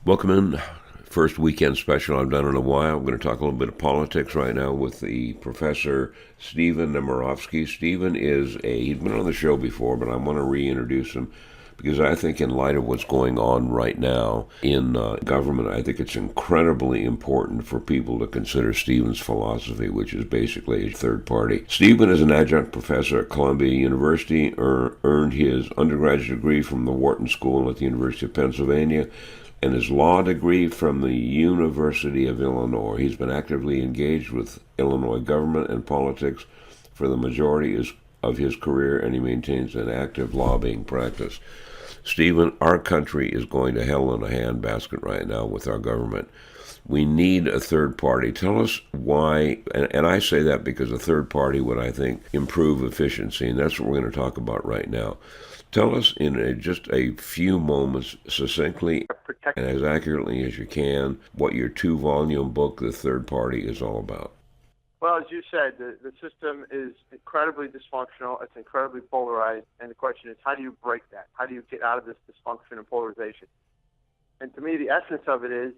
Welcome in. First weekend special I've done in a while. I'm going to talk a little bit of politics right now with the professor Steven Nemerovski. He's been on the show before, but I want to reintroduce him because I think in light of what's going on right now in government, I think it's incredibly important for people to consider Steven's philosophy, which is basically a third party. Steven is an adjunct professor at Columbia University, earned his undergraduate degree from the Wharton School at the University of Pennsylvania, and his law degree from the University of Illinois. He's been actively engaged with Illinois government and politics for the majority of his career, and he maintains an active lobbying practice. Stephen, our country is going to hell in a handbasket right now with our government. We need a third party. Tell us why, and I say that because a third party would, I think, improve efficiency, and that's what we're going to talk about right now. Tell us in just a few moments, succinctly and as accurately as you can, what your two-volume book, The Third Party, is all about. Well, as you said, the system is incredibly dysfunctional. It's incredibly polarized. And the question is, how do you break that? How do you get out of this dysfunction and polarization? And to me, the essence of it is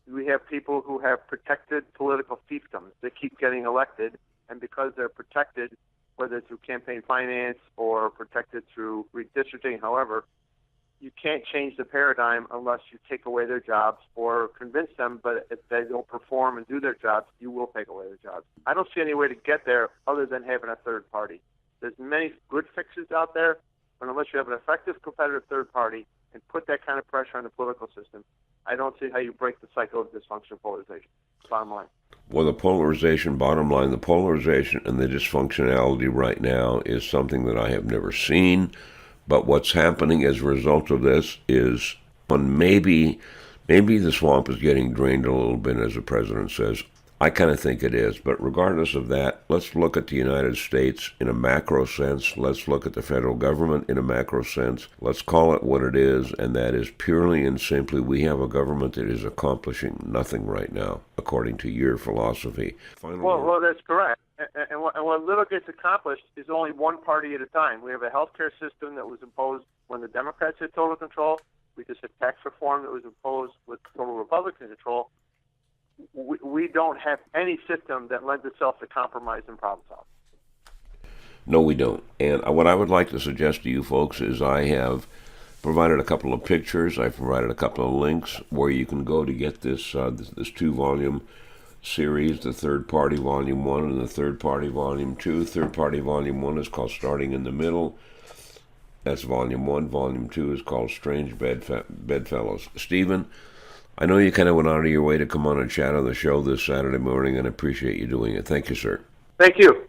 we have people who have protected political fiefdoms. They keep getting elected, and because they're protected, whether through campaign finance or protected through redistricting, however, you can't change the paradigm unless you take away their jobs or convince them, but if they don't perform and do their jobs, you will take away their jobs. I don't see any way to get there other than having a third party. There's many good fixes out there, but unless you have an effective competitive third party and put that kind of pressure on the political system, I don't see how you break the cycle of dysfunction and polarization. Bottom line. Well, the polarization and the dysfunctionality right now is something that I have never seen. But what's happening as a result of this is, maybe the swamp is getting drained a little bit, as the president says. I kind of think it is. But regardless of that, let's look at the United States in a macro sense. Let's look at the federal government in a macro sense. Let's call it what it is, and that is purely and simply we have a government that is accomplishing nothing right now, according to your philosophy. Well, that's correct. And what little gets accomplished is only one party at a time. We have a healthcare system that was imposed when the Democrats had total control. We just had tax reform that was imposed with total Republican control. We don't have any system that lends itself to compromise and problem solving. No, we don't. And what I would like to suggest to you folks is I have provided a couple of pictures. I've provided a couple of links where you can go to get this two-volume series, The Third Party Volume 1 and The Third Party Volume 2. Third Party Volume 1 is called Starting in the Middle. That's Volume 1. Volume 2 is called Strange Bedfellows. Stephen, I know you kind of went out of your way to come on and chat on the show this Saturday morning, and I appreciate you doing it. Thank you, sir. Thank you.